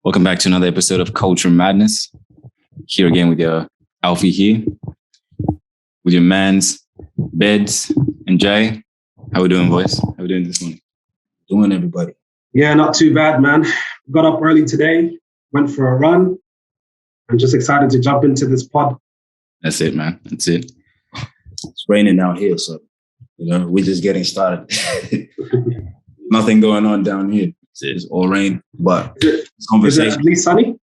Welcome back to another episode of Culture Madness. Here again with your Alfie here, with your mans, Bedz and Jay. How we doing, boys? How we doing this morning? Doing, everybody? Yeah, not too bad, man. Got up early today, went for a run. I'm just excited to jump into this pod. That's it, man. That's it. It's raining out here, so we're just getting started. Nothing going on down here. It's all rain, but it's conversation. Is it at least sunny?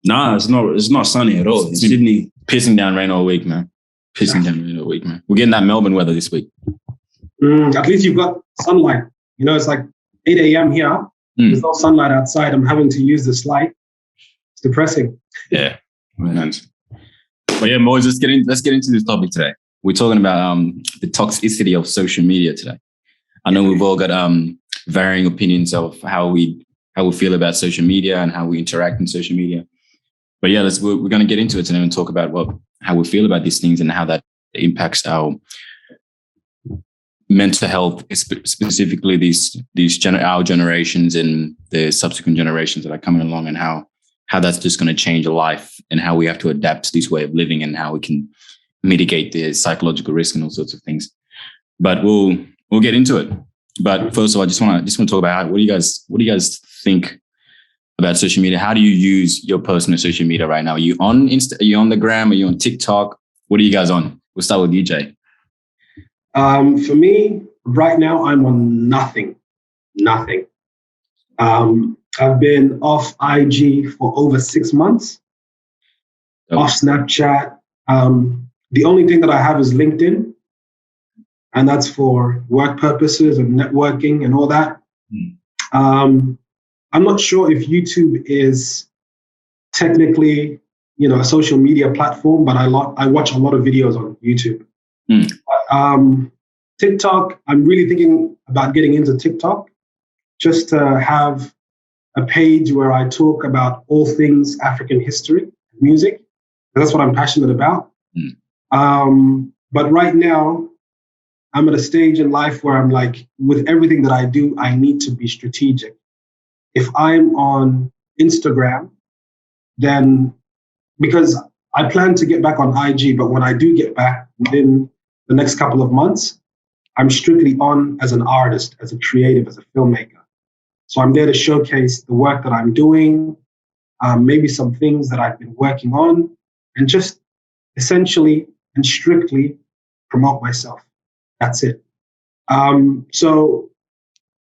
Nah, it's not. It's not sunny at all. In Sydney, pissing down rain all week, man. Pissing down rain all week, man. We're getting that Melbourne weather this week. At least you've got sunlight. It's like 8 a.m. here. There's no sunlight outside. I'm having to use this light. It's depressing. Yeah, man. But yeah, boys, let's get into this topic today. We're talking about the toxicity of social media today. I know we've all got varying opinions of how we feel about social media and how we interact in social media. But yeah, we're going to get into it today and talk about how we feel about these things and how that impacts our mental health, specifically our generations and the subsequent generations that are coming along, and how that's just going to change life and how we have to adapt to this way of living and how we can mitigate the psychological risk and all sorts of things. But we'll get into it. But first of all, I just want to talk about what do you guys think about social media? How do you use your personal social media right now? Are you on Insta? Are you on the gram? Are you on TikTok? What are you guys on? We'll start with DJ. For me, right now, I'm on nothing. I've been off IG for over 6 months, off Snapchat. The only thing that I have is LinkedIn, and that's for work purposes and networking and all that. I'm not sure if YouTube is technically, a social media platform, but I watch a lot of videos on YouTube. TikTok, I'm really thinking about getting into TikTok, just to have a page where I talk about all things African history, music. That's what I'm passionate about. But right now, I'm at a stage in life where I'm like, with everything that I do, I need to be strategic. If I'm on Instagram, then because I plan to get back on IG, but when I do get back within the next couple of months, I'm strictly on as an artist, as a creative, as a filmmaker. So I'm there to showcase the work that I'm doing, maybe some things that I've been working on, and just essentially and strictly promote myself. That's it. So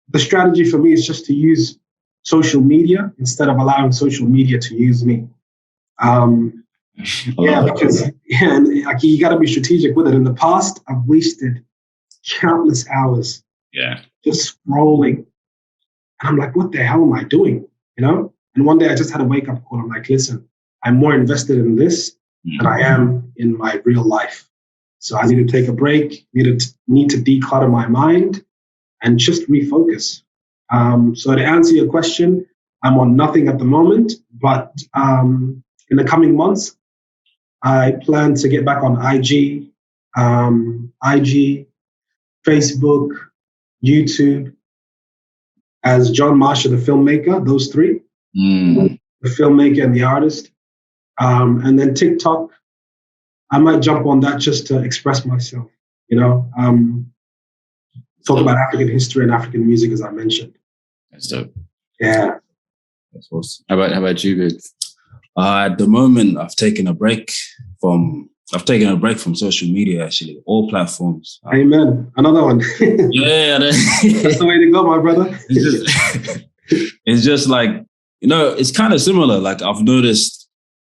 the strategy for me is just to use social media instead of allowing social media to use me. Because you got to be strategic with it. In the past, I've wasted countless hours just scrolling. And I'm like, what the hell am I doing? And one day I just had a wake-up call. I'm like, listen, I'm more invested in this than I am in my real life. So I need to take a break, need to declutter my mind and just refocus. So to answer your question, I'm on nothing at the moment, but in the coming months, I plan to get back on IG, Facebook, YouTube, as John Marsha, the filmmaker, those three, the filmmaker and the artist. And then TikTok, I might jump on that just to express myself, talk about African history and African music, as I mentioned. That's dope. Yeah. That's awesome. How about you, Bedz? At the moment, I've taken a break from social media, actually, all platforms. Amen. Another one. Yeah. That's the way to go, my brother. It's just like, it's kind of similar. Like, I've noticed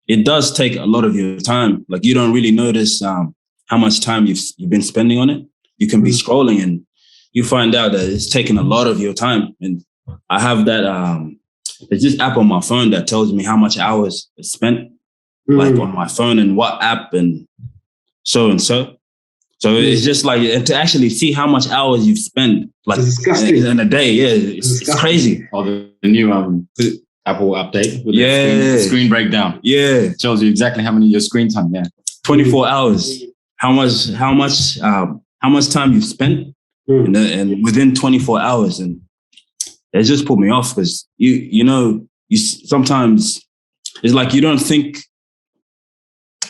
it does take a lot of your time. Like, you don't really notice how much time you've been spending on it. You can be scrolling and you find out that it's taking a lot of your time. And I have that, there's this app on my phone that tells me how much hours it's spent, like on my phone and what app and so and so. So it's just like, and to actually see how much hours you've spent, like in a day. Yeah, it's crazy. Or the new Apple update with the screen breakdown. Yeah, it shows you exactly how many your screen time. Yeah, 24 hours. How much time you've spent, and within 24 hours, and it just put me off because you know sometimes it's like you don't think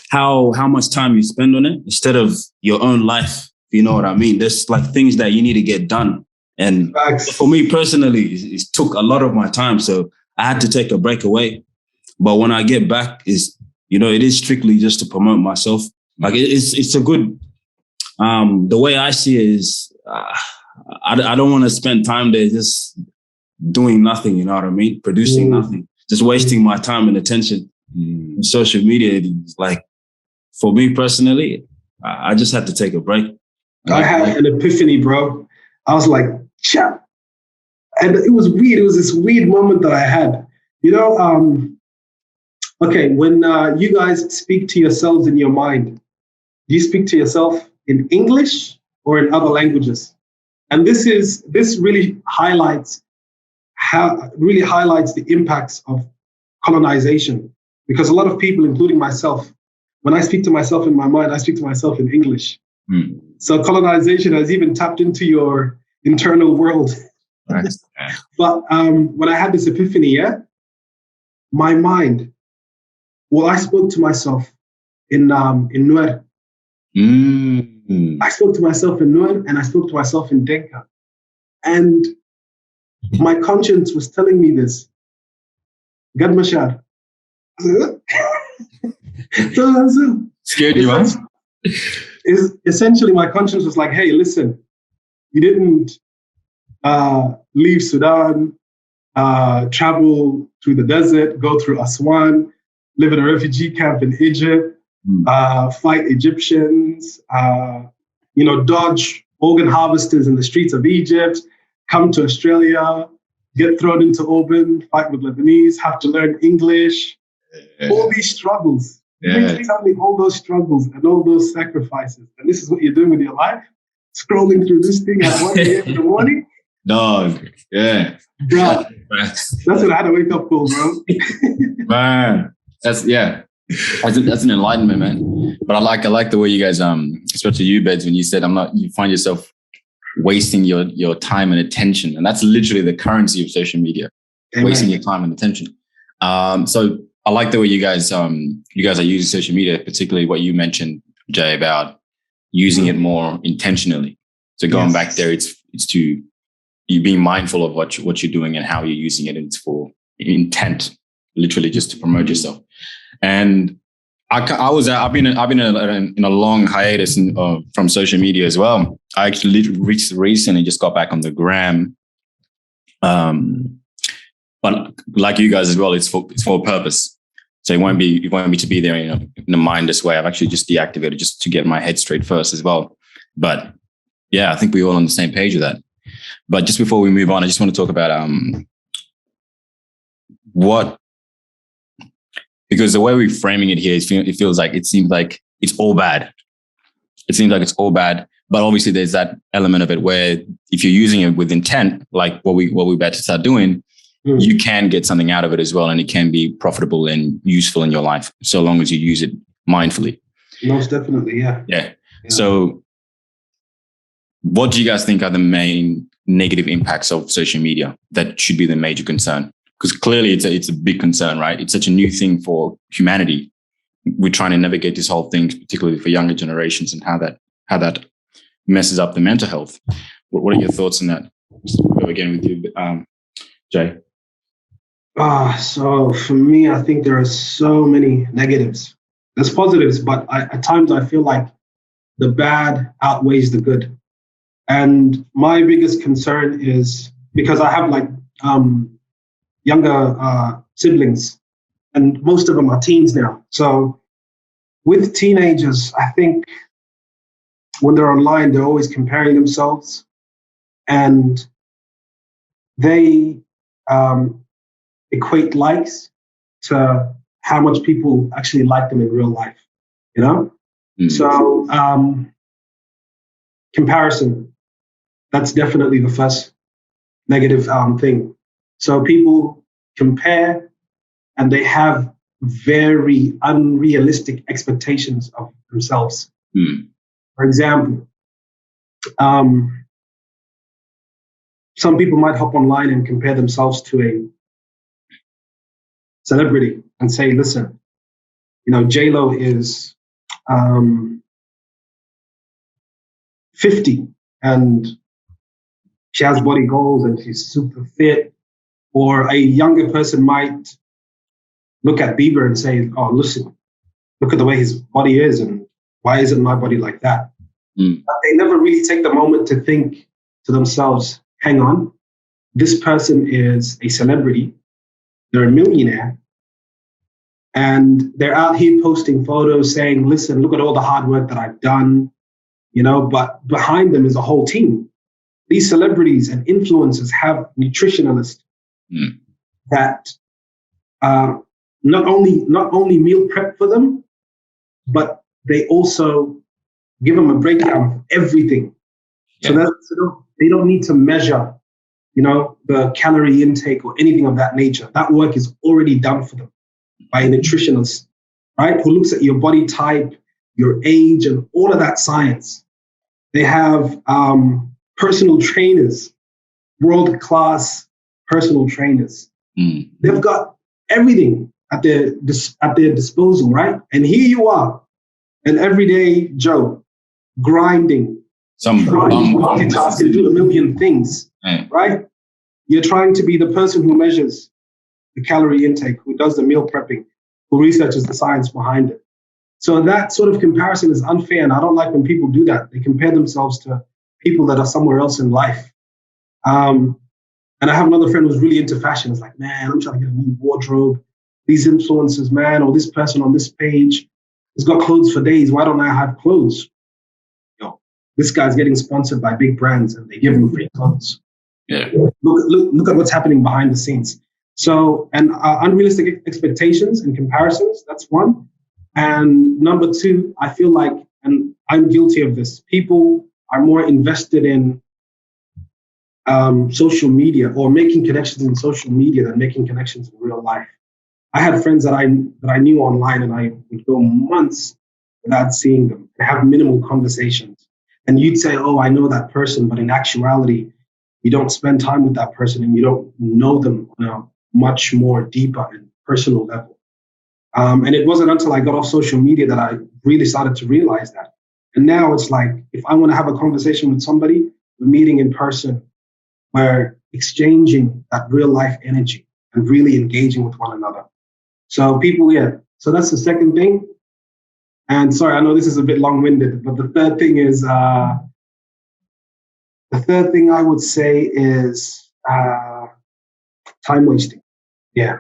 how much time you spend on it instead of your own life. You know what I mean? There's like things that you need to get done. And for me personally, it took a lot of my time. So I had to take a break away. But when I get back, it is strictly just to promote myself. Like it's a good, the way I see it is, I don't want to spend time there just doing nothing, you know what I mean? Producing nothing, just wasting my time and attention on social media. Like, for me personally, I just had to take a break. I had an epiphany, bro. I was like, chat. And it was weird. It was this weird moment that I had. Okay, when you guys speak to yourselves in your mind, do you speak to yourself in English or in other languages? And this really highlights the impacts of colonization. Because a lot of people, including myself, when I speak to myself in my mind, I speak to myself in English. So colonization has even tapped into your internal world. Right. But when I had this epiphany, my mind, I spoke to myself in Nuer. I spoke to myself in Nuer and I spoke to myself in Denka. And my conscience was telling me this. Gad Mashar. Scared you, huh? Essentially, my conscience was like, hey, listen, you didn't leave Sudan, travel through the desert, go through Aswan, live in a refugee camp in Egypt, fight Egyptians, dodge organ harvesters in the streets of Egypt, come to Australia, get thrown into Auburn, fight with Lebanese, have to learn English, all these struggles. Tell me all those struggles and all those sacrifices. And this is what you're doing with your life? Scrolling through this thing at 1 a.m. in the morning? Dog, yeah. Bro, that's when I had a wake-up call, bro. Man, that's an enlightenment, man. But I like the way you guys, especially you, Bedz, when you said you find yourself wasting your time and attention. And that's literally the currency of social media, wasting your time and attention. So I like the way you guys are using social media, particularly what you mentioned, Jay, about using it more intentionally. So going back there, it's to you being mindful of what you're doing and how you're using it. It's for intent, literally just to promote yourself. And I've been in a long hiatus from social media as well. I actually recently just got back on the gram. But like you guys as well, it's for a purpose. So you won't be to be there in a mindless way. I've actually just deactivated just to get my head straight first as well. But yeah, I think we're all on the same page with that. But just before we move on, I just want to talk about because the way we're framing it here, it seems like it's all bad. It seems like it's all bad. But obviously there's that element of it where if you're using it with intent, like what we're about to start doing, you can get something out of it as well. And it can be profitable and useful in your life, so long as you use it mindfully. Most definitely, yeah. Yeah. So what do you guys think are the main negative impacts of social media that should be the major concern? Because clearly it's a big concern, right? It's such a new thing for humanity. We're trying to navigate this whole thing, particularly for younger generations, and how that messes up the mental health. What are your thoughts on that? We'll go again with you, Jay. So for me, I think there are so many negatives. There's positives, but at times I feel like the bad outweighs the good. And my biggest concern is because I have younger siblings, and most of them are teens now. So with teenagers, I think when they're online, they're always comparing themselves, and they equate likes to how much people actually like them in real life, So comparison, that's definitely the first negative thing. So people compare and they have very unrealistic expectations of themselves. For example, some people might hop online and compare themselves to celebrity and say, listen, J-Lo is 50 and she has body goals and she's super fit. Or a younger person might look at Bieber and say, oh, listen, look at the way his body is and why isn't my body like that? But they never really take the moment to think to themselves, hang on, this person is a celebrity, they're a millionaire, and they're out here posting photos saying, listen, look at all the hard work that I've done, but behind them is a whole team. These celebrities and influencers have nutritionalists that not only meal prep for them, but they also give them a breakdown of everything. Yeah. So they don't need to measure, the calorie intake or anything of that nature. That work is already done for them by a nutritionist, right? Who looks at your body type, your age, and all of that science. They have personal trainers, world-class personal trainers. They've got everything at their disposal, right? And here you are, an everyday Joe, grinding, multitasking, do a million things, right? You're trying to be the person who measures the calorie intake, who does the meal prepping, who researches the science behind it. So that sort of comparison is unfair, and I don't like when people do that. They compare themselves to people that are somewhere else in life. And I have another friend who's really into fashion. It's like, man, I'm trying to get a new wardrobe. These influencers, man, or this person on this page has got clothes for days. Why don't I have clothes? This guy's getting sponsored by big brands and they give him free clothes. Yeah. Look at what's happening behind the scenes. So, and unrealistic expectations and comparisons, that's one. And number two, I feel like, and I'm guilty of this, people are more invested in social media or making connections in social media than making connections in real life. I had friends that I knew online, and I would go months without seeing them and have minimal conversations. And you'd say, oh, I know that person, but in actuality, you don't spend time with that person and you don't know them on a much more deeper and personal level. And it wasn't until I got off social media that I really started to realize that. And now it's like, if I want to have a conversation with somebody, we're meeting in person, we're exchanging that real life energy and really engaging with one another. So people, so that's the second thing. And sorry, I know this is a bit long-winded, but the third thing is, the third thing I would say is time wasting. Yeah,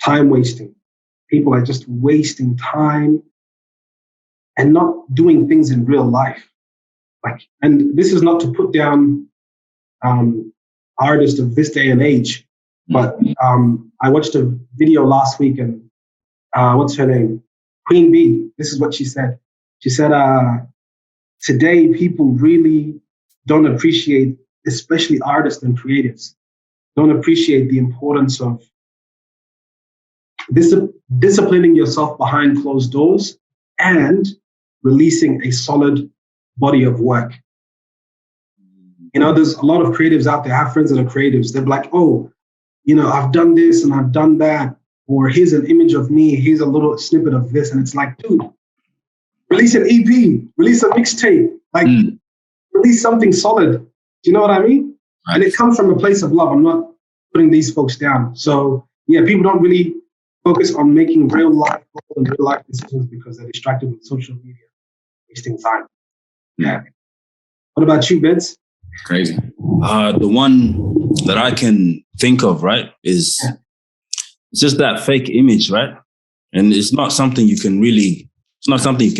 time wasting. People are just wasting time and not doing things in real life. And this is not to put down artists of this day and age, but I watched a video last week, and what's her name? Queen Bee. This is what she said. She said, today people really don't appreciate, especially artists and creatives, don't appreciate the importance of disciplining yourself behind closed doors and releasing a solid body of work. There's a lot of creatives out there. I have friends that are creatives. They're like, oh, I've done this and I've done that. Or here's an image of me. Here's a little snippet of this. And it's like, dude, release an EP, release a mixtape, release something solid. Do you know what I mean? Right. And it comes from a place of love. I'm not putting these folks down. So yeah, people don't really focus on making real life decisions because they're distracted with social media, wasting time. Yeah. What about you, Bedz? Crazy. The one that I can think of, right, is it's just that fake image, right? And it's not something you can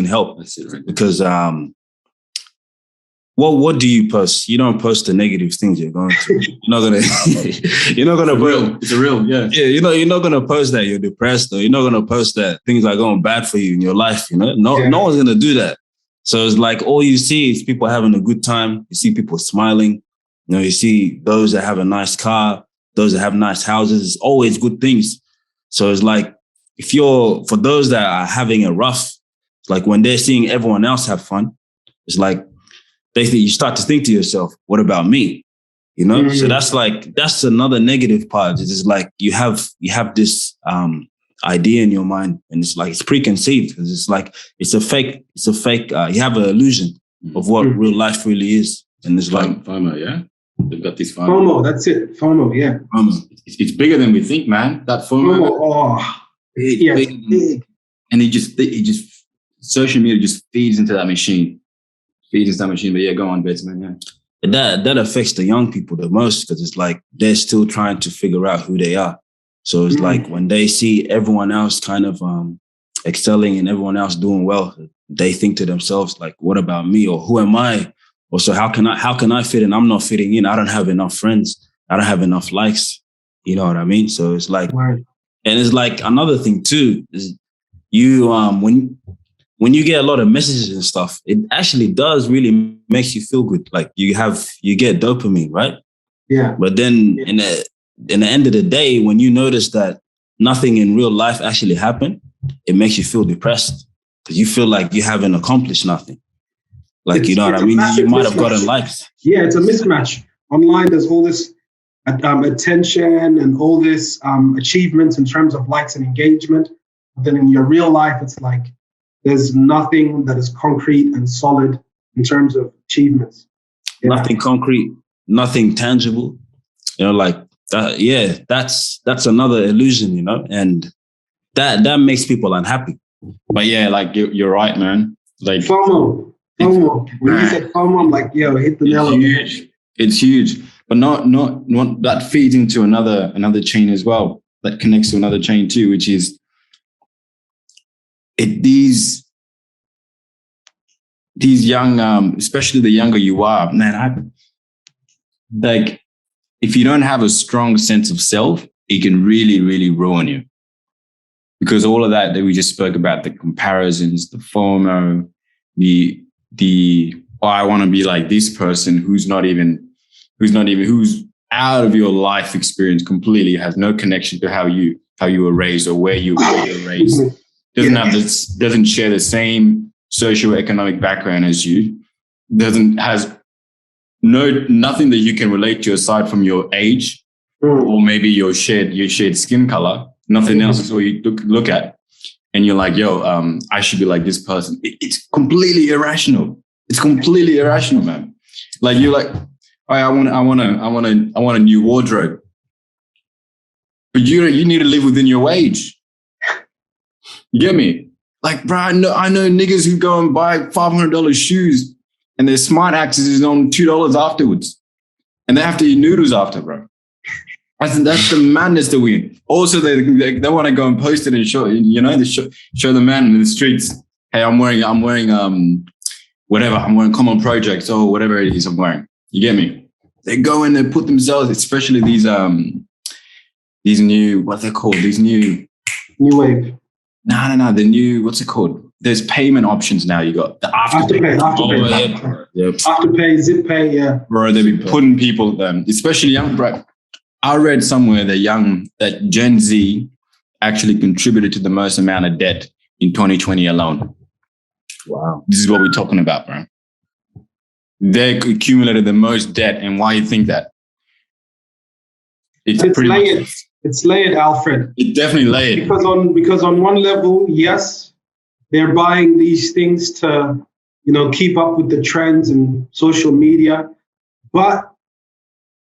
help. That's it, right? Because what do you post? You don't post the negative things you're going through. You're not gonna it's a real, yeah. Yeah, you're not gonna post that you're depressed, or you're not gonna post that things are going bad for you in your life, No one's gonna do that. So it's like all you see is people having a good time. You see people smiling. You see those that have a nice car, those that have nice houses. It's always good things. So it's like, for those that are having a rough, it's like when they're seeing everyone else have fun, it's like basically you start to think to yourself, what about me? you know? So that's another negative part. It's just like you have this idea in your mind, and it's like it's preconceived, because it's like it's a fake you have an illusion of what real life really is. And it's like FOMO, yeah. They've got this FOMO, that's it. FOMO, yeah. It's bigger than we think, man. That FOMO. Big. And it just social media just feeds into that machine. But yeah, go on, Bedz, man. Yeah. That affects the young people the most, because it's like they're still trying to figure out who they are. So it's like when they see everyone else kind of excelling and everyone else doing well, they think to themselves like, "What about me? Or who am I? Or so how can I fit in? I'm not fitting in. I don't have enough friends. I don't have enough likes." You know what I mean? So it's like, and it's like another thing too is you when you get a lot of messages and stuff, it actually does really makes you feel good. Like you get dopamine, right? Yeah. But then in the end of the day, when you notice that nothing in real life actually happened, it makes you feel depressed, because you feel like you haven't accomplished nothing. Like, you know what I mean? You might have gotten likes. Yeah, it's a mismatch. Online, there's all this attention and all this achievements in terms of likes and engagement. But then in your real life, it's like there's nothing that is concrete and solid in terms of achievements. Yeah. Nothing concrete, nothing tangible. You know, like that. Yeah, that's another illusion. You know, and that makes people unhappy. But yeah, like you're right, man. Like FOMO. When you said FOMO, I'm like, yo, hit the nail on the head. It's huge, but not that feeds into another chain as well. That connects to another chain too, which is these young, especially the younger you are, man. Like if you don't have a strong sense of self, it can really, really ruin you. Because all of that we just spoke about, the comparisons, the FOMO, I want to be like this person who's out of your life experience completely, has no connection to how you were raised or where you were raised. Doesn't share the same socioeconomic background as you. Has nothing that you can relate to aside from your age or maybe your shared skin color. Nothing else is what you look at. And you're like, yo, I should be like this person. It's completely irrational. It's completely irrational, man. Like you're like, I want a new wardrobe, but you need to live within your wage. You get me? Like, bro, I know niggas who go and buy $500 shoes, and their smart access is on $2 afterwards, and they have to eat noodles after, bro. That's the madness that we in. Also, they want to go and post it and show, you know, show the man in the streets. Hey, I'm wearing whatever. I'm wearing Common Projects or whatever it is I'm wearing. You get me? They go and they put themselves, especially these new, what they're called, these new wave. No, the new, what's it called? There's payment options now. You got the Afterpay. Afterpay, Zip Pay, yeah. Bro, they be putting people, especially young, bro. I read somewhere that Gen Z actually contributed to the most amount of debt in 2020 alone. Wow. This is what we're talking about, bro. They accumulated the most debt. And why you think that? It's layered. It's layered, Alfred. It definitely layered. Because on one level, yes, they're buying these things to, you know, keep up with the trends and social media. But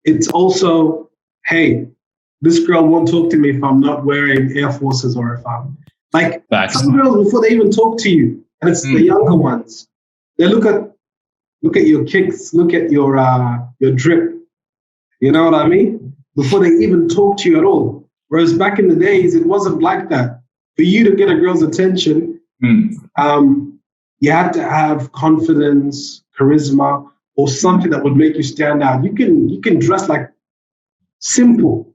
it's also, hey, this girl won't talk to me if I'm not wearing Air Forces or if I'm like some girls before they even talk to you, and it's the younger ones. They look at your kicks, look at your drip. You know what I mean? Before they even talk to you at all. Whereas back in the days, it wasn't like that. For you to get a girl's attention, you had to have confidence, charisma, or something that would make you stand out. You can dress like simple.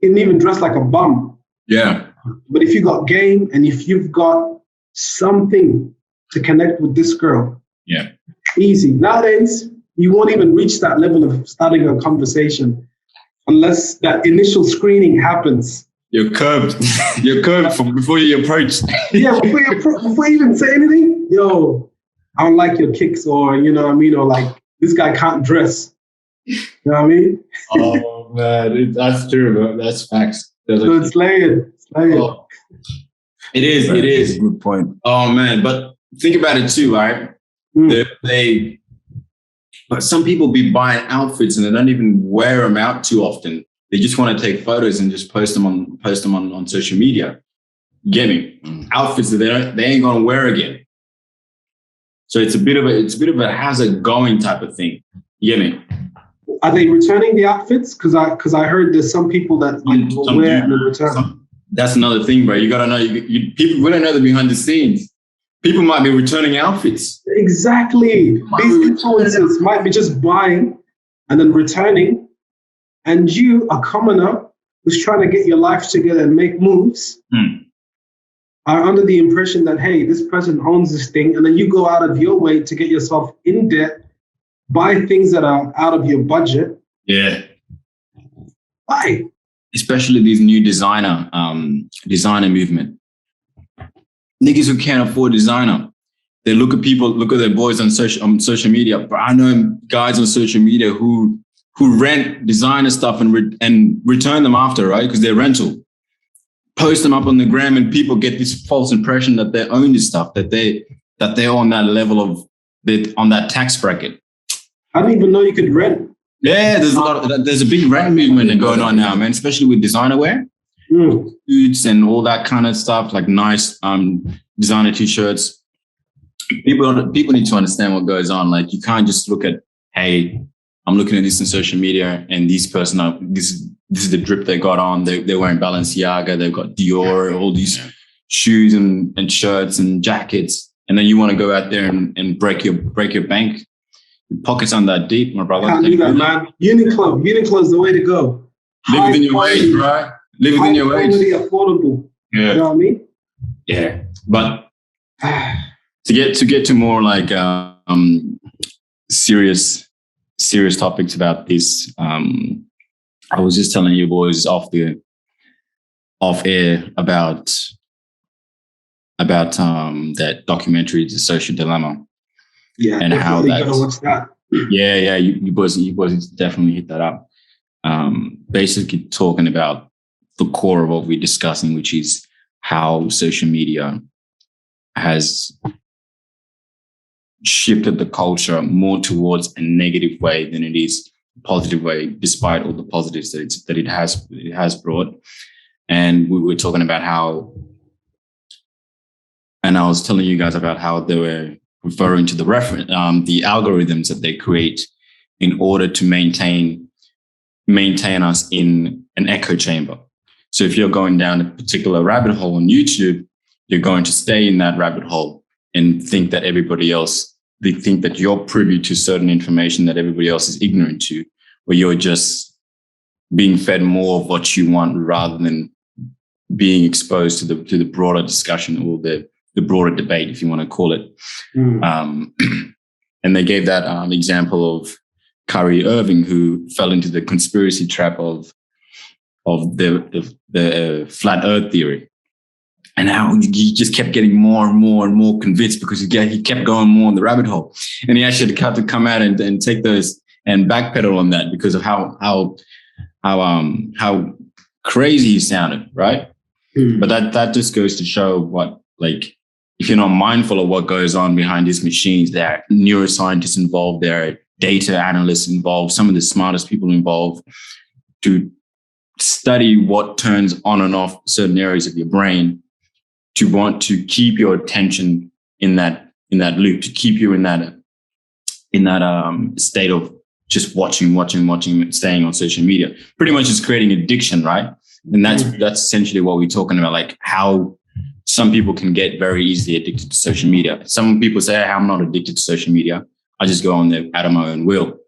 You can even dress like a bum. Yeah. But if you got game and if you've got something to connect with this girl, yeah, easy. Nowadays, you won't even reach that level of starting a conversation unless that initial screening happens. You're curved. You're curved from before you approach. Yeah, before you even say anything, yo, I don't like your kicks, or you know what I mean, or like this guy can't dress. You know what I mean? Oh man, that's true, bro. That's facts. So it's layered. Oh, it is. It is. a good point. Oh man, but think about it too, right? But some people be buying outfits and they don't even wear them out too often. They just want to take photos and just post them on social media. You get me? Outfits that they ain't gonna wear again. So it's a bit of a how's it going type of thing. You get me? Are they returning the outfits? Because I heard there's some people that will wear and return. That's another thing, bro. You gotta know. People we don't know the behind the scenes. People might be returning outfits. Exactly. These influencers might be just buying and then returning, and you, a commoner who's trying to get your life together and make moves, are under the impression that, hey, this person owns this thing, and then you go out of your way to get yourself in debt, buy things that are out of your budget. Yeah. Why? Especially these new designer movement. Niggas who can't afford designer, they look at their boys on social media. But I know guys on social media who rent designer stuff and return them after, right? Because they're rental. Post them up on the gram, and people get this false impression that they own this stuff, that they're on that level of on that tax bracket. I didn't even know you could rent. Yeah, there's a big rent movement going on now, man, especially with designer wear. Suits and all that kind of stuff, like nice designer t-shirts. People need to understand what goes on. Like, you can't just look at, hey, I'm looking at this on social media and this person, this is the drip they got on. They're wearing Balenciaga, they've got Dior, all these shoes and shirts and jackets, and then you want to go out there and break your bank. Your pockets aren't that deep, my brother. Can't do that, man. Uniqlo is the way to go. Live within your wage, right? Live within your wage. Affordable. Yeah. You know what I mean? Yeah. But to get to more like serious topics about this, I was just telling you boys off air about that documentary, The Social Dilemma. Yeah, and how that. Watch that. Yeah, you boys definitely hit that up. Basically talking about the core of what we're discussing, which is how social media has shifted the culture more towards a negative way than it is a positive way, despite all the positives that it has brought. And we were talking about how, and I was telling you guys about how they were referring to the algorithms that they create in order to maintain us in an echo chamber. So if you're going down a particular rabbit hole on YouTube, you're going to stay in that rabbit hole and think that they think that you're privy to certain information that everybody else is ignorant to, or you're just being fed more of what you want rather than being exposed to the broader discussion or the broader debate, if you want to call it. And they gave that example of Kyrie Irving, who fell into the conspiracy trap of the flat Earth theory, and how he just kept getting more and more and more convinced because he kept going more in the rabbit hole, and he actually had to come out and take those and backpedal on that because of how crazy he sounded, right? But that just goes to show what, like, if you're not mindful of what goes on behind these machines, there are neuroscientists involved, there are data analysts involved, some of the smartest people involved to study what turns on and off certain areas of your brain to want to keep your attention in that loop, to keep you in that state of just watching, staying on social media. Pretty much it's creating addiction, right? And that's essentially what we're talking about, like how some people can get very easily addicted to social media. Some people say, hey, I'm not addicted to social media. I just go on there out of my own will.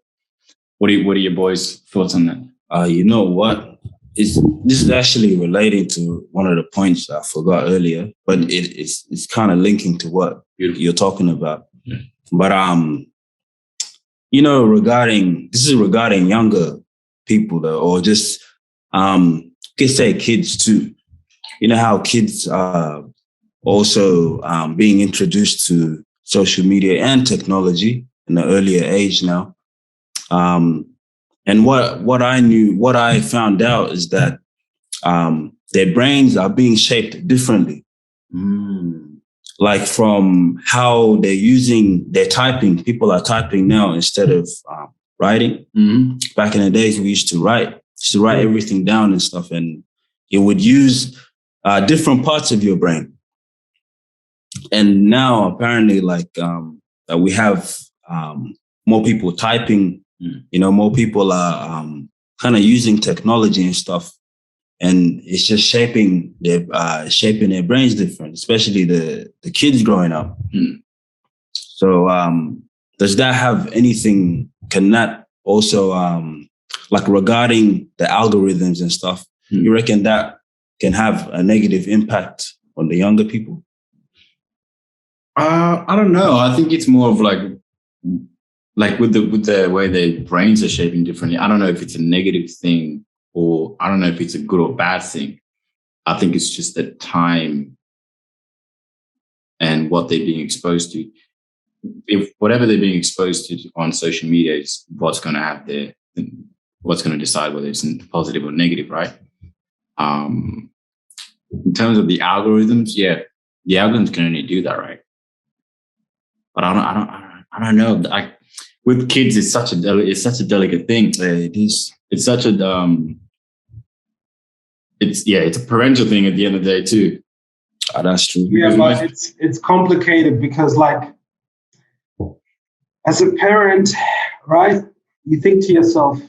What are your boys' thoughts on that? You know what? This is actually relating to one of the points I forgot earlier, but it's kind of linking to what you're talking about. Yeah. But you know, regarding younger people though, or just could say kids too. You know how kids are also being introduced to social media and technology in an earlier age now. And what I found out is that their brains are being shaped differently. Like from how they're typing. People are typing now instead of writing. Back in the days, we used to write everything down and stuff, and it would use different parts of your brain. And now apparently, like we have more people typing. More people are kind of using technology and stuff, and it's just shaping their brains different, especially the kids growing up. So does that have anything? Can that also like regarding the algorithms and stuff? You reckon that can have a negative impact on the younger people? I don't know. I think it's more of like with the way their brains are shaping differently. I don't know if it's a negative thing, or I don't know if it's a good or bad thing. I think it's just the time and what they're being exposed to. If whatever they're being exposed to on social media is what's going to decide whether it's positive or negative, right? In terms of the algorithms, yeah, the algorithms can only do that, right? But I don't know. With kids, it's such a delicate thing. It is. It's such a it's a parental thing at the end of the day too. That's true. Yeah, but it's complicated because, like, as a parent, right? You think to yourself,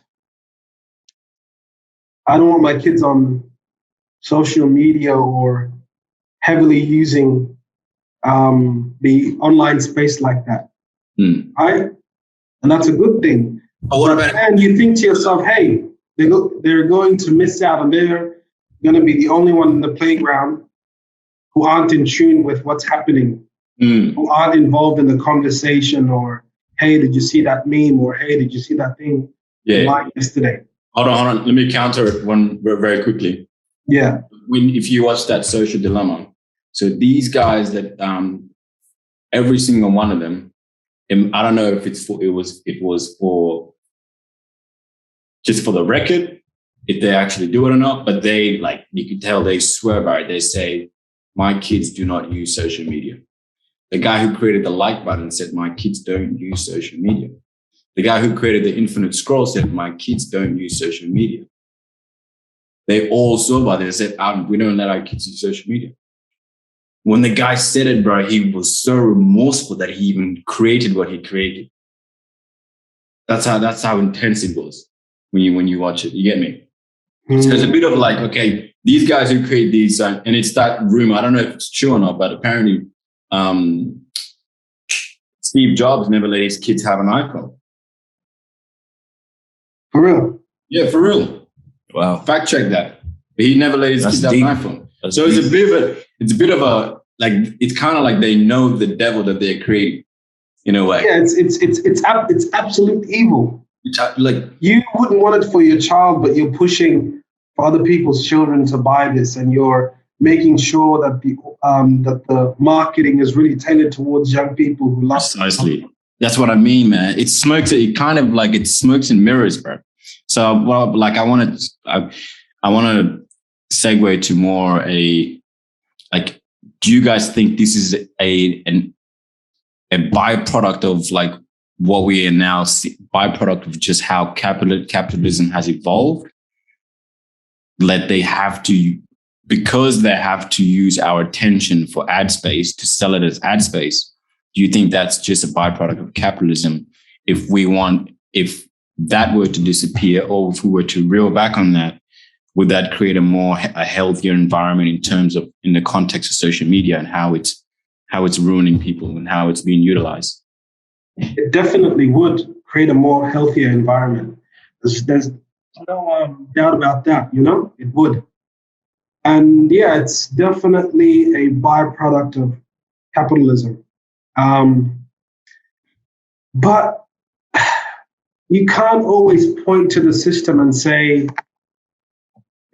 I don't want my kids on social media or heavily using the online space like that, right? And that's a good thing. But what about? And you think to yourself, hey, they're going to miss out, and they're going to be the only one in the playground who aren't in tune with what's happening, who aren't involved in the conversation, or hey, did you see that meme? Or hey, did you see that thing yesterday? Hold on. Let me counter it one very quickly. Yeah. If you watch that Social Dilemma, so these guys that every single one of them, I don't know if it was for just for the record, if they actually do it or not, but they, like, you can tell they swear by it. They say, my kids do not use social media. The guy who created the like button said, my kids don't use social media. The guy who created the infinite scroll said, my kids don't use social media. They all saw by this and said, we don't let our kids use social media. When the guy said it, bro, he was so remorseful that he even created what he created. That's how intense it was when you watch it. You get me? So there's a bit of like, okay, these guys who create these, and it's that rumor. I don't know if it's true or not, but apparently Steve Jobs never let his kids have an iPhone. For real? Yeah, for real. Wow. Fact check that. But he never let his kids have an iPhone. So it's a bit of a like, it's kind of like they know the devil that they're creating in a way. Yeah, it's absolute evil. Like, you wouldn't want it for your child, but you're pushing for other people's children to buy this, and you're making sure that the marketing is really tailored towards young people who love precisely. That's what I mean, man. It's smokes and mirrors, bro. So, well, like I want to segue to more like, do you guys think this is a byproduct of like what we are now byproduct of just how capitalism has evolved? That they have to, because they have to use our attention for ad space to sell it as ad space. Do you think that's just a byproduct of capitalism? If that were to disappear, or if we were to reel back on that, would that create a healthier environment in the context of social media and how it's ruining people and how it's being utilized? It definitely would create a more healthier environment. There's no doubt about that, it would. And yeah, it's definitely a byproduct of capitalism. But you can't always point to the system and say,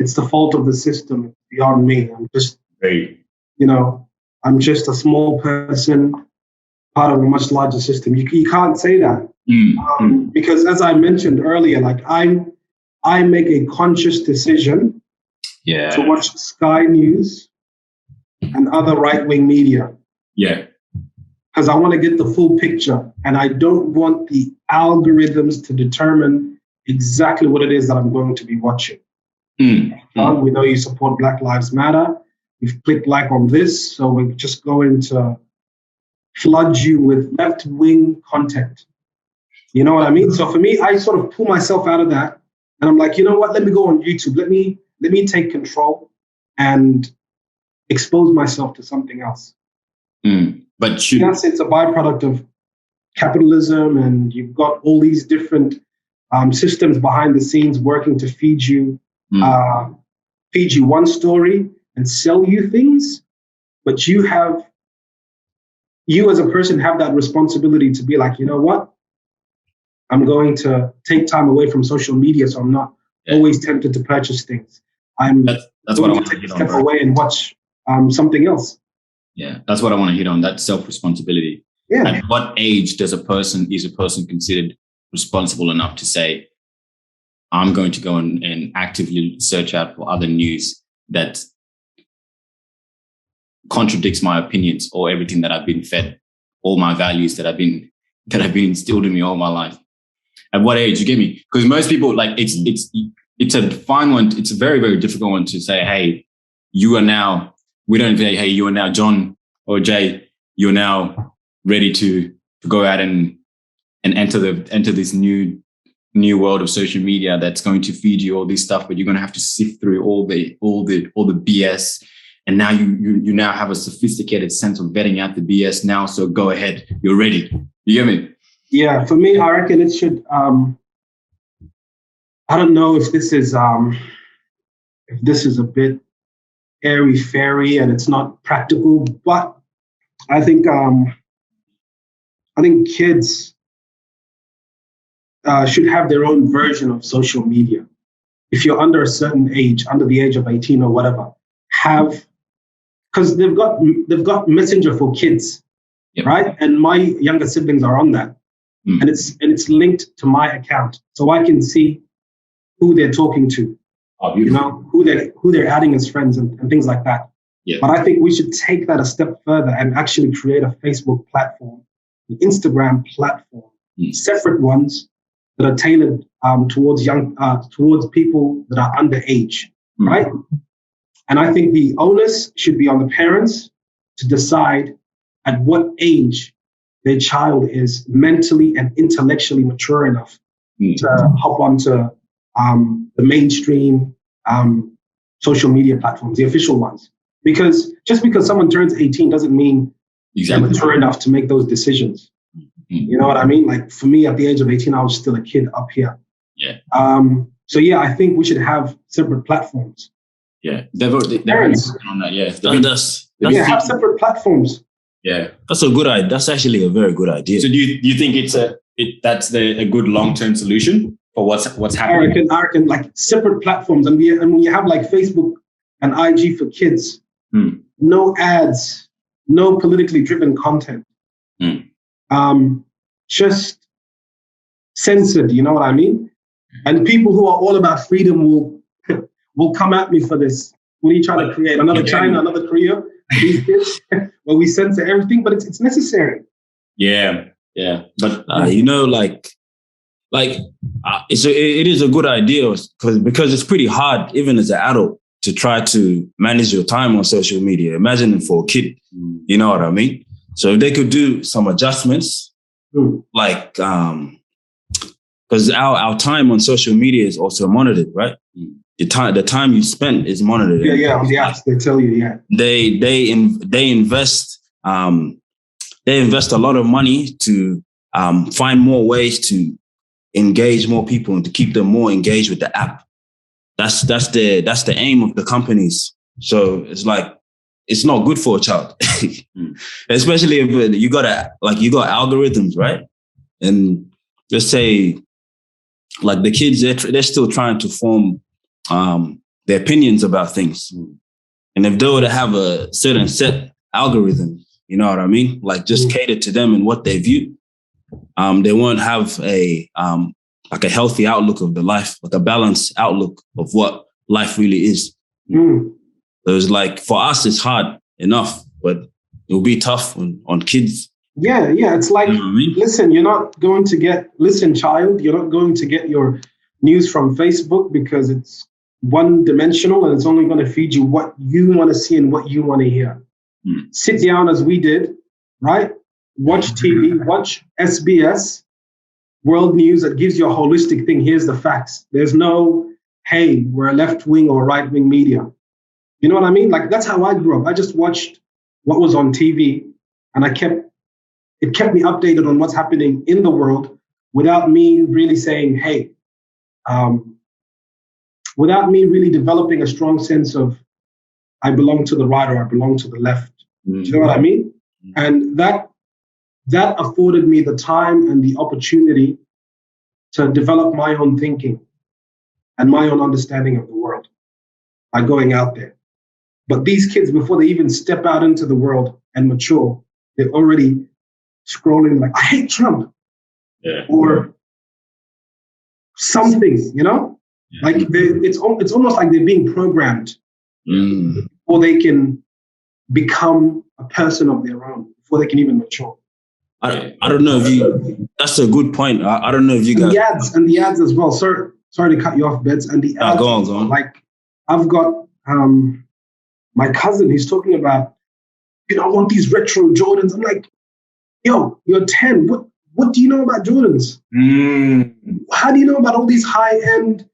it's the fault of the system, beyond me. I'm just, I'm just a small person, part of a much larger system. You can't say that. Because as I mentioned earlier, like I make a conscious decision to watch Sky News and other right-wing media. Yeah. Because I want to get the full picture, and I don't want the algorithms to determine exactly what it is that I'm going to be watching. We know you support Black Lives Matter. You've clicked like on this, so we're just going to flood you with left-wing content. You know what I mean? So for me, I sort of pull myself out of that, and I'm like, you know what? Let me go on YouTube. Let me take control and expose myself to something else. But yes, it's a byproduct of capitalism, and you've got all these different systems behind the scenes working to feed you one story and sell you things. But you as a person have that responsibility to be like, you know what? I'm going to take time away from social media, so I'm not always tempted to purchase things. That's what I want to take a step away and watch something else. Yeah, that's what I want to hit on, that self-responsibility. Yeah. At what age is a person considered responsible enough to say, I'm going to go and actively search out for other news that contradicts my opinions or everything that I've been fed, all my values that have been instilled in me all my life? At what age? You get me? Because most people, like, it's a fine one. It's a very, very difficult one to say, hey, you are now, we don't say, hey, you are now John or Jay, you're now ready to go out and enter this new world of social media that's going to feed you all this stuff, but you're going to have to sift through all the BS. And now you now have a sophisticated sense of vetting out the BS now. So go ahead, you're ready. You get me? Yeah, for me, I reckon it should. I don't know if this is a bit airy-fairy and it's not practical, but I think kids should have their own version of social media. If you're under a certain age, under the age of 18 or whatever, because they've got Messenger for kids, right? And my younger siblings are on that, and it's linked to my account, so I can see who they're talking to. You know, who they're adding as friends and things like that. Yeah. But I think we should take that a step further and actually create a Facebook platform, an Instagram platform, separate ones that are tailored towards people that are underage, right? And I think the onus should be on the parents to decide at what age their child is mentally and intellectually mature enough to hop onto the mainstream social media platforms, the official ones. Because just because someone turns 18 doesn't mean they're mature enough to make those decisions. You know what I mean? Like for me, at the age of 18, I was still a kid up here. Yeah. So yeah, I think we should have separate platforms. Yeah. They're parents on that. Yeah. Have separate platforms. Yeah. That's a good idea. That's actually a very good idea. So do you think that's a good long-term solution for what's happening? I reckon like separate platforms, and when you have like Facebook and IG for kids, no ads, no politically driven content, just censored. You know what I mean? And people who are all about freedom will come at me for this. What are you trying to create? Another China, another Korea? These kids, where we censor everything, but it's necessary. Yeah. But it is a good idea because it's pretty hard, even as an adult, to try to manage your time on social media. Imagine for a kid, you know what I mean? So if they could do some adjustments, like because our time on social media is also monitored, right? The time you spend is monitored. Yeah, on the apps they tell you. Yeah, they invest a lot of money to find more ways to engage more people and to keep them more engaged with the app. That's the aim of the companies. So it's like it's not good for a child, especially if you got algorithms, right? And let's say like the kids, they're still trying to form their opinions about things. And if they were to have a certain set algorithm, you know what I mean? Like just cater to them and what they view, they won't have a like a healthy outlook of the life, like a balanced outlook of what life really is. So it's like, for us, it's hard enough, but it'll be tough on kids. Yeah. It's like, listen, child, you're not going to get your news from Facebook because it's one-dimensional and it's only going to feed you what you want to see and what you want to hear. Sit down as we did, right? Watch TV, watch SBS, world news that gives you a holistic thing. Here's the facts. There's no, hey, we're a left-wing or right-wing media. You know what I mean? Like, that's how I grew up. I just watched what was on TV, and it kept me updated on what's happening in the world without me really saying, hey, without me really developing a strong sense of I belong to the right or I belong to the left. Do you know what I mean? And that afforded me the time and the opportunity to develop my own thinking and my own understanding of the world by going out there. But these kids, before they even step out into the world and mature, they're already scrolling like, I hate Trump. Or something, you know? Like it's almost like they're being programmed before they can become a person of their own, before they can even mature. I don't know if you, that's a good point. I don't know if you guys. And the ads as well. Sorry to cut you off, Bedz. And the ads, go on. Like, I've got my cousin, he's talking about, I want these retro Jordans. I'm like, yo, you're 10. What do you know about Jordans? How do you know about all these high-end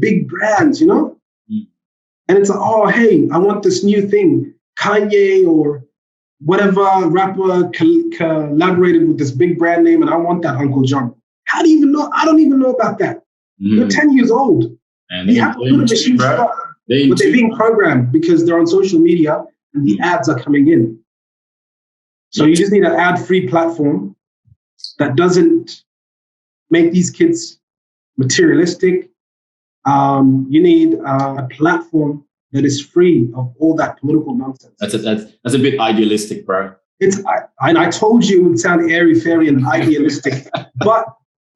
big brands, you know? And it's like, oh, hey, I want this new thing. Kanye or whatever rapper collaborated with this big brand name, and I want that, Uncle John. How do you even know? I don't even know about that. You're 10 years old. And you have to put a machine start. But they're being programmed because they're on social media and the ads are coming in. So you just need an ad-free platform that doesn't make these kids materialistic. You need a platform that is free of all that political nonsense. That's a bit idealistic, bro. I told you it would sound airy-fairy and idealistic, but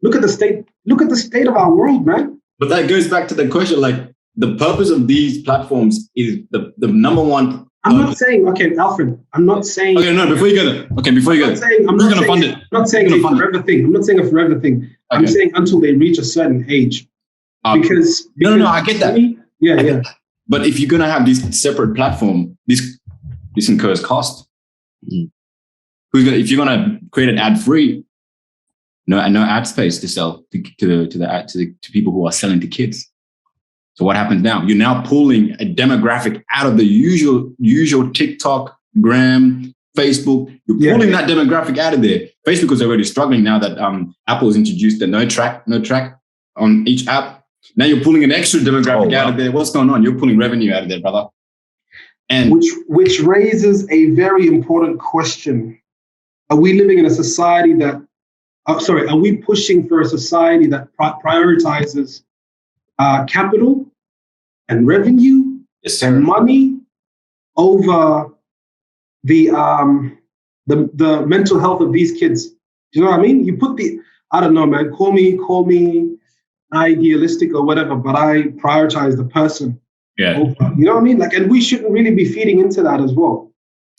look at the state. Look at the state of our world, man. But that goes back to the question, like, the purpose of these platforms is the number one. I'm not saying, okay, Alfred, I'm not saying. Okay, no, before you go there. Okay, before you go there. I'm not going to fund it. I'm not saying a forever thing. I'm not saying a forever thing. Okay. I'm saying until they reach a certain age. Because no, I get that. Yeah. But if you're going to have this separate platform, this incurs cost. If you're going to create an ad-free, no ad space to sell to people who are selling to kids. So what happens now? You're now pulling a demographic out of the usual TikTok, Gram, Facebook. You're pulling that demographic out of there. Facebook is already struggling now that Apple has introduced the no track on each app. Now you're pulling an extra demographic out of there. What's going on? You're pulling revenue out of there, brother. And which raises a very important question. Are we living in a society that, are we pushing for a society that prioritizes capital and revenue and money over the mental health of these kids? Do you know what I mean? You put I don't know, man, call me idealistic or whatever, but I prioritize the person. Over, you know what I mean? Like, and we shouldn't really be feeding into that as well.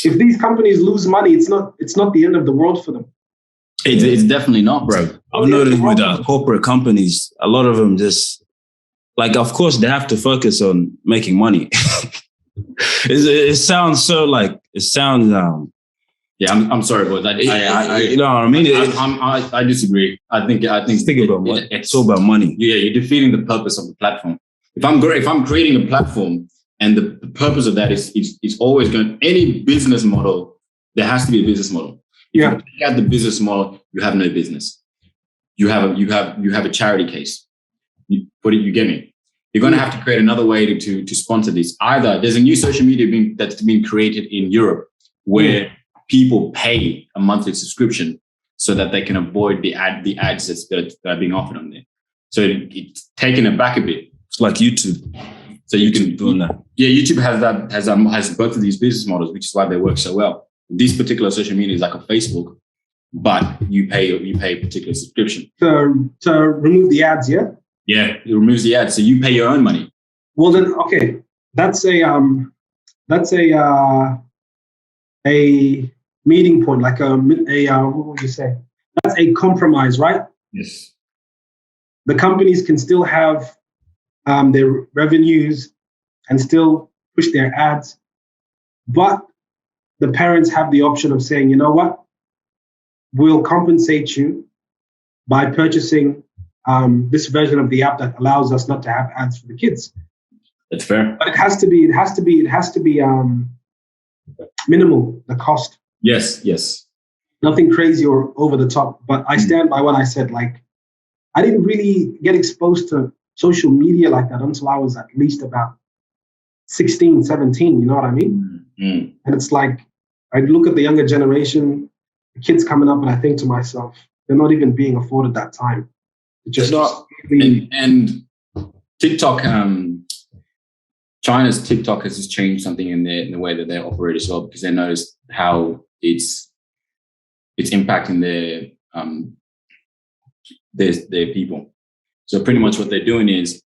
If these companies lose money, it's not the end of the world for them. It's definitely not, bro. I've noticed with corporate companies, a lot of them just, like, of course, they have to focus on making money. It sounds so like, I'm sorry, but you know what I mean? I disagree. I think it's all about money. Yeah, you're defeating the purpose of the platform. If I'm creating a platform and the purpose of that is always going, any business model, there has to be a business model. If you take out the business model, you have no business. You have a charity case. You get me? You're going to have to create another way to sponsor this. Either there's a new social media that's been created in Europe where people pay a monthly subscription so that they can avoid the ads that are being offered on there. So it's taken it back a bit. It's like YouTube. So you can do that. Yeah, YouTube has both of these business models, which is why they work so well. This particular social media is like a Facebook. but you pay a particular subscription to remove the ads. Yeah. Yeah, it removes the ads, so you pay your own money. Well, then, okay, that's a meeting point, like what would you say? That's a compromise, right? Yes. The companies can still have their revenues and still push their ads, but the parents have the option of saying, you know what, we'll compensate you by purchasing this version of the app that allows us not to have ads for the kids. That's fair. But it has to be minimal, the cost. Yes. Nothing crazy or over the top. But I stand by what I said. Like, I didn't really get exposed to social media like that until I was at least about 16, 17. You know what I mean? Mm-hmm. And it's like, I look at the younger generation, the kids coming up, and I think to myself, they're not even being afforded that time. Just not. And TikTok, China's TikTok has just changed something in the way that they operate as well, because they noticed how it's impacting their people. So pretty much what they're doing is,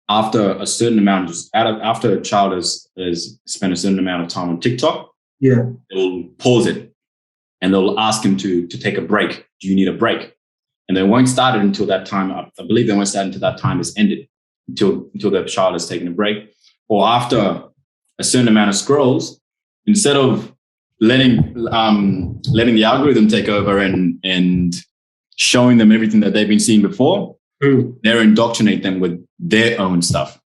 after a certain amount, after a child has spent a certain amount of time on TikTok, they'll pause it and they'll ask him to take a break. Do you need a break? And they won't start it until that time. I believe they won't start until that time is ended, until the child has taken a break. Or after a certain amount of scrolls, instead of letting the algorithm take over and showing them everything that they've been seeing before, they're indoctrinate them with their own stuff.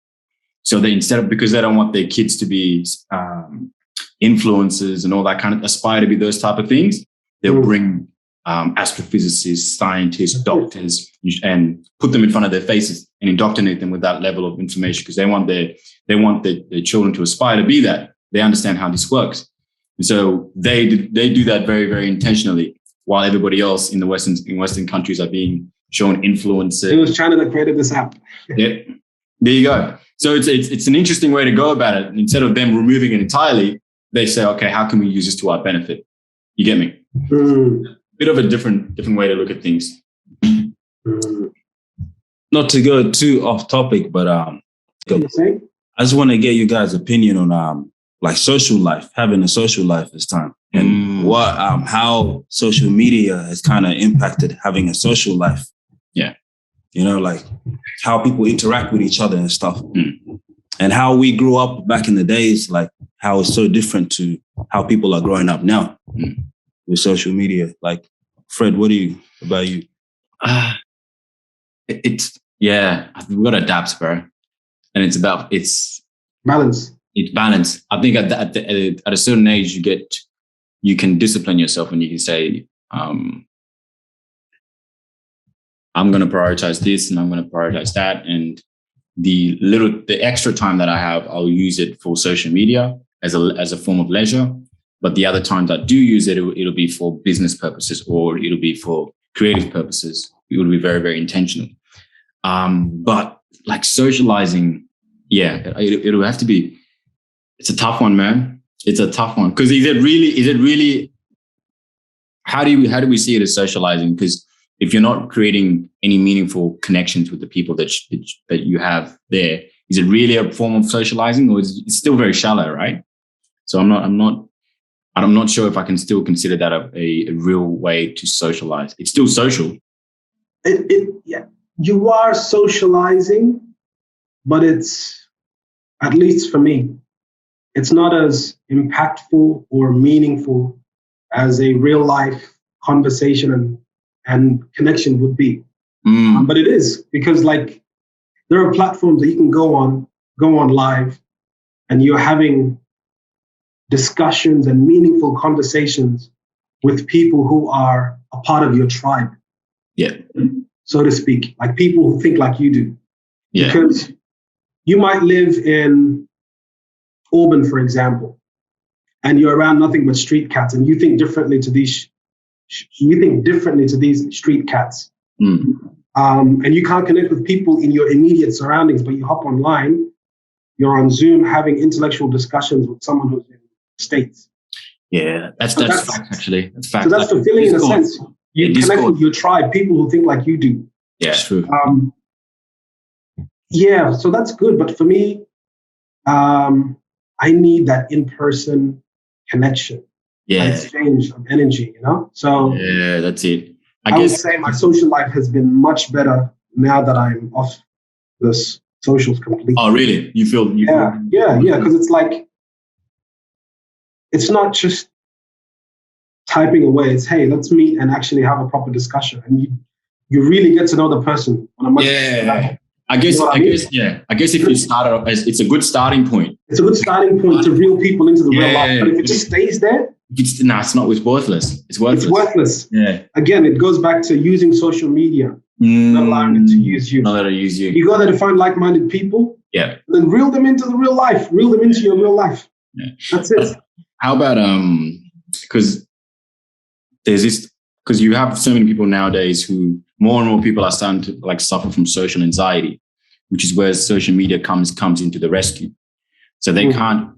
So they, because they don't want their kids to be influencers and all that kind of, aspire to be those type of things, they'll bring astrophysicists, scientists, doctors, and put them in front of their faces and indoctrinate them with that level of information, because they want their children to aspire to be that. They understand how this works. And so they do that very, very intentionally, while everybody else in Western countries are being shown influencers. It was China that created this app. Yeah, there you go. So it's an interesting way to go about it. Instead of them removing it entirely, they say, okay, how can we use this to our benefit? You get me? Bit of a different way to look at things. Not to go too off topic, but I just want to get you guys' opinion on like social life, having a social life this time, and what how social media has kind of impacted having a social life. Yeah, you know, like how people interact with each other and stuff, and how we grew up back in the days, like how it's so different to how people are growing up now with social media. Like, Fred, what about you? We've got to adapt, bro, and it's balance. It's balance. I think at a certain age, you can discipline yourself, and you can say, I'm going to prioritize this and I'm going to prioritize that. And the extra time that I have, I'll use it for social media as a form of leisure. But the other times I do use it, it'll be for business purposes, or it'll be for creative purposes. It will be very, very intentional. But like socializing, it'll have to be. It's a tough one, man. It's a tough one, because is it really? How do we see it as socializing? Because if you're not creating any meaningful connections with the people that you have there, is it really a form of socializing, or is it still very shallow, right? So I'm not sure if I can still consider that a real way to socialize. It's still social. You are socializing, but it's, at least for me, it's not as impactful or meaningful as a real life conversation and connection would be. But it is, because like there are platforms that you can go on live, and you're having discussions and meaningful conversations with people who are a part of your tribe. Yeah. So to speak, like people who think like you do. Yeah. Because you might live in Auburn, for example, and you're around nothing but street cats, and you think differently to these street cats. And you can't connect with people in your immediate surroundings, but you hop online, you're on Zoom having intellectual discussions with someone who's in the States. Yeah, that's fact, actually. That's fact. So that's fulfilling in a sense. You connect with your tribe, people who think like you do. Yeah, it's true. Yeah, so that's good. But for me, I need that in-person connection, exchange of energy, you know? So yeah, that's it. I would say my social life has been much better now that I'm off this socials completely. Oh, really? You feel? Yeah, because it's like, it's not just typing away. It's, hey, let's meet and actually have a proper discussion. And you really get to know the person on a much better level. I guess if you start off, it's a good starting point. It's a good starting point to reel people into the real life. But if it just stays there, it's not. It's worthless. It's worthless. It's worthless. Yeah. Again, it goes back to using social media, not allowing it to use you. Not let it use you. You go there to find like-minded people. Yeah. Then reel them into the real life. Reel them into your real life. Yeah. That's it. How about because there's this, because you have so many people nowadays who more and more people are starting to like suffer from social anxiety, which is where social media comes into the rescue. So they can't,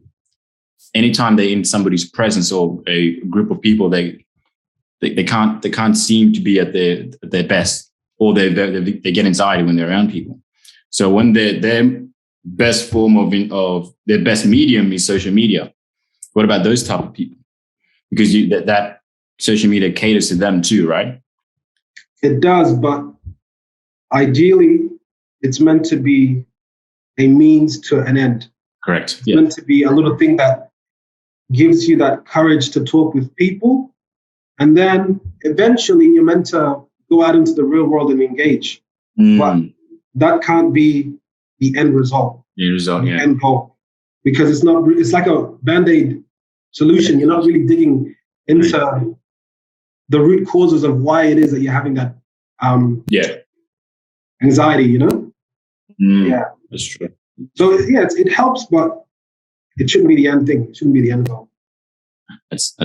anytime they're in somebody's presence or a group of people, they can't seem to be at their best, or they get anxiety when they're around people. So when their best form of their best medium is social media, what about those type of people? Because that social media caters to them too, right? It does, but ideally, it's meant to be a means to an end. Correct. It's meant to be a little thing that gives you that courage to talk with people. And then eventually you're meant to go out into the real world and engage. But that can't be the end result. The end goal. Because it's like a Band-Aid solution. You're not really digging into the root causes of why it is that you're having that anxiety, you know? Yeah. That's true. So it helps, but it shouldn't be the end thing. It shouldn't be the end goal. That's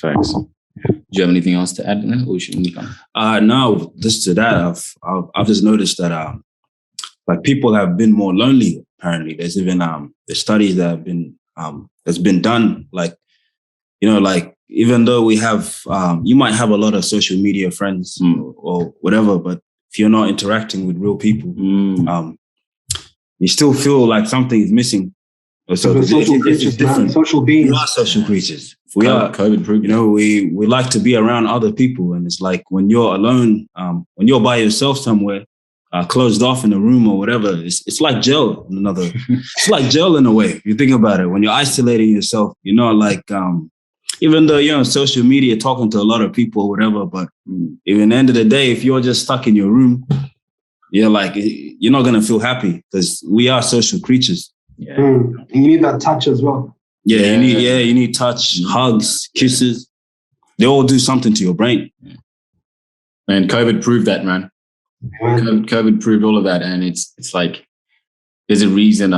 facts. Do you have anything else to add to that, or should we move on? No, just to that, I've just noticed that like people have been more lonely. Apparently, there's even there's studies that have been that's been done. Like, you know, like even though we have you might have a lot of social media friends or whatever, but if you're not interacting with real people, you still feel like something is missing. So social creatures, different. Social beings. We are social creatures. We are COVID proof. You know, we like to be around other people, and it's like when you're alone, when you're by yourself somewhere, closed off in a room or whatever, it's like jail. It's like jail in a way. If you think about it, when you're isolating yourself, you know, like even though you're on social media talking to a lot of people or whatever, but even the end of the day, if you're just stuck in your room, you're not gonna feel happy, because we are social creatures. Yeah. And you need that touch as well. You need touch, hugs, kisses. They all do something to your brain. And COVID proved that, man. COVID proved all of that, and it's like there's a reason.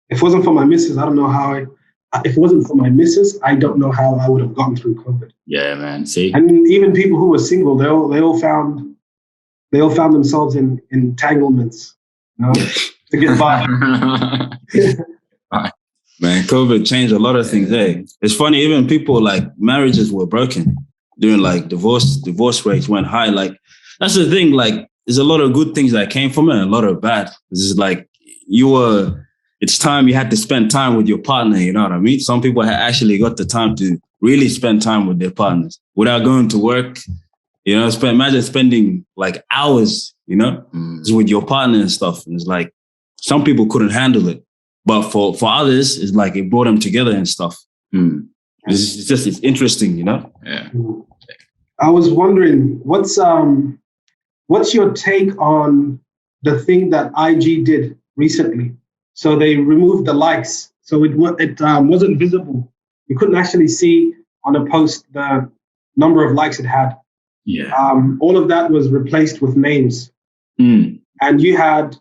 If it wasn't for my missus, I don't know how. If it wasn't for my missus, I don't know how I would have gotten through COVID. Yeah, man. See, and even people who were single, they all found themselves in entanglements, you know, to get by. Man, COVID changed a lot of things. Hey, it's funny. Even people like marriages were broken during like divorce rates went high. Like that's the thing. Like there's a lot of good things that came from it, and a lot of bad. This is like it's time you had to spend time with your partner. You know what I mean? Some people had actually got the time to really spend time with their partners without going to work. You know, imagine spending like hours, you know, with your partner and stuff. And it's like some people couldn't handle it, but for others, it's like it brought them together and stuff. It's interesting, you know. Yeah. I was wondering, what's your take on the thing that IG did recently? So they removed the likes, so it wasn't visible. You couldn't actually see on a post the number of likes it had. Yeah. All of that was replaced with names. And you had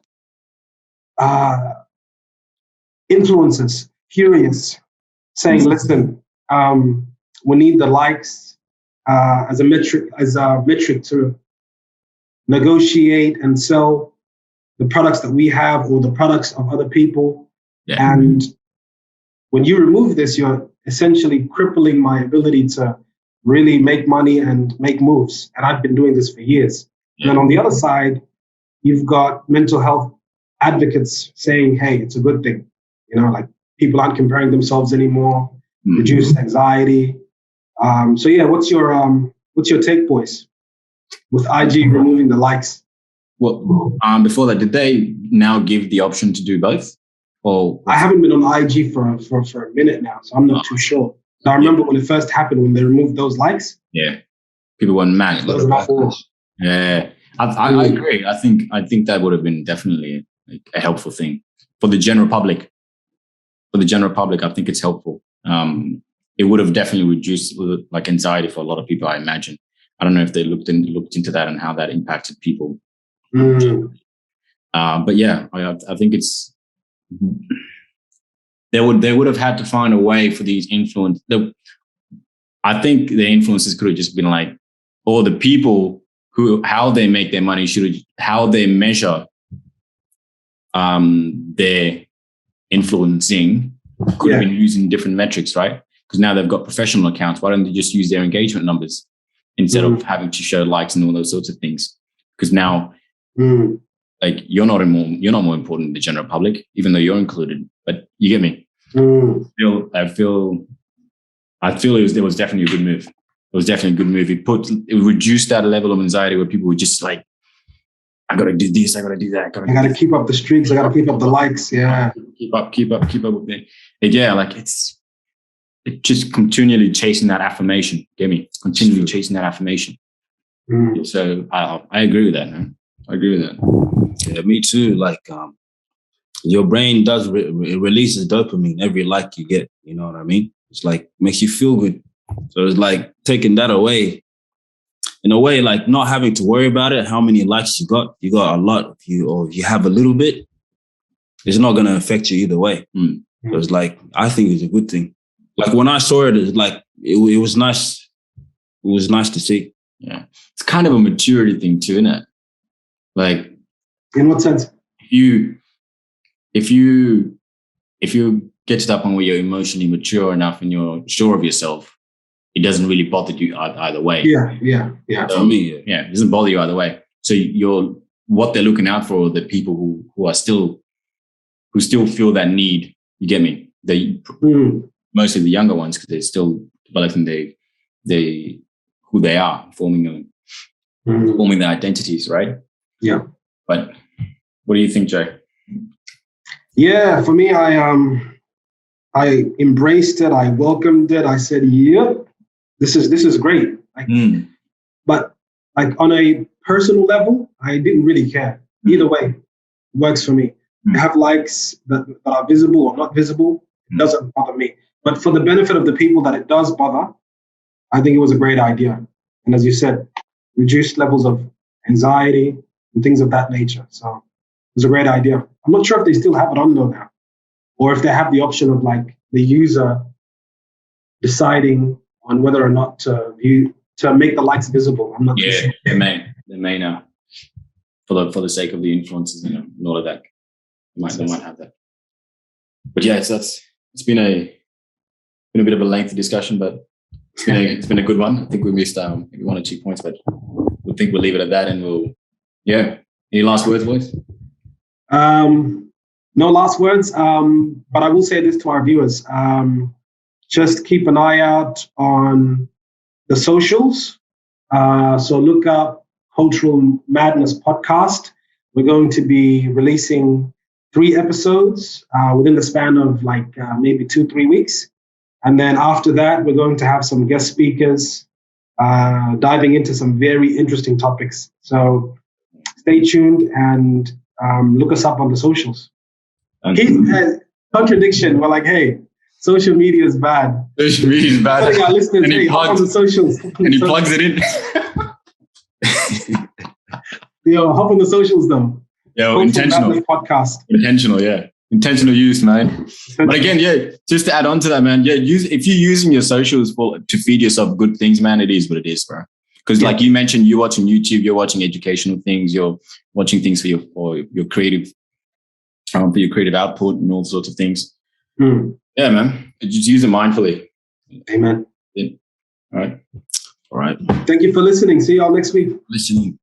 influencers furious saying, listen, we need the likes as a metric to negotiate and sell the products that we have or the products of other people. Yeah. And when you remove this, you're essentially crippling my ability to really make money and make moves. And I've been doing this for years. And then on the other side, you've got mental health advocates saying, hey, it's a good thing. You know, like people aren't comparing themselves anymore, reduce anxiety. So yeah, what's your take, boys, with IG removing the likes? Well, before that, did they now give the option to do both? Or I haven't been on IG for a minute now, so I'm not too sure. So I remember when it first happened, when they removed those likes. Yeah, people went mad. Yeah, I agree. I think that would have been definitely a helpful thing for the general public. For the general public, I think it's helpful. It would have definitely reduced like anxiety for a lot of people, I imagine. I don't know if they looked into that and how that impacted people. But yeah, I think it's they would have had to find a way for these influence. I think the influencers could have just been like, or the people how they make their money how they measure their influencing could have been using different metrics, right? Because now they've got professional accounts. Why don't they just use their engagement numbers instead of having to show likes and all those sorts of things? Because now, like you're not more important than the general public, even though you're included. But you get me. I feel there was definitely a good move. It was definitely a good move. It reduced that level of anxiety where people were just like, I gotta do this, I gotta do that. I gotta keep up the streaks, I gotta keep up the likes. Yeah. Keep up with it. Yeah, like it's just continually chasing that affirmation. Get me? Continually chasing that affirmation. So I agree with that, man. I agree with that. Yeah, me too. Like your brain does it releases dopamine every like you get. You know what I mean? It's like makes you feel good. So it's like taking that away. In a way, like not having to worry about it, how many likes you got a lot. If you have a little bit, it's not going to affect you either way. So it's like, I think it's a good thing. Like when I saw it, it's like, it was nice. It was nice to see. Yeah. It's kind of a maturity thing too, isn't it? Like, in what sense? If you get to that point where you're emotionally mature enough and you're sure of yourself, it doesn't really bother you either way. Yeah. For me, it doesn't bother you either way. So what they're looking out for are the people who still feel that need. You get me? Mostly the younger ones, because they're still developing who they are, forming their identities, right? Yeah. But what do you think, Jay? Yeah, for me, I embraced it. I welcomed it. I said, yeah. This is great. But like on a personal level, I didn't really care. Either way, it works for me. I have likes that are visible or not visible. It doesn't bother me. But for the benefit of the people that it does bother, I think it was a great idea. And as you said, reduced levels of anxiety and things of that nature. So it was a great idea. I'm not sure if they still have it on though now, or if they have the option of like the user deciding on whether or not to make the likes visible. I'm not too sure. They may now, for the sake of the influencers, and all of that. They might have that. But yeah, it's been a bit of a lengthy discussion, but it's been a good one. I think we missed maybe 1 or 2 points, but we think we'll leave it at that, and any last words, boys? No last words, but I will say this to our viewers. Just keep an eye out on the socials. So look up Cultural Madness Podcast. We're going to be releasing 3 episodes within the span of maybe 2-3 weeks. And then after that, we're going to have some guest speakers diving into some very interesting topics. So stay tuned and look us up on the socials. Contradiction. We're like, hey, social media is bad. Social media is bad. Our listeners, and he plugs, on the socials. And he plugs it in. Yo, hop on the socials though. Yo, intentional. Podcast. Intentional, yeah. Intentional use, man. But again, just to add on to that, man, if you're using your socials to feed yourself good things, man, it is what it is, bro. Because like you mentioned, you're watching YouTube, you're watching educational things, you're watching things for your creative output and all sorts of things. Yeah, man. Just use it mindfully. Amen. Yeah. All right. All right. Thank you for listening. See y'all next week. Listening.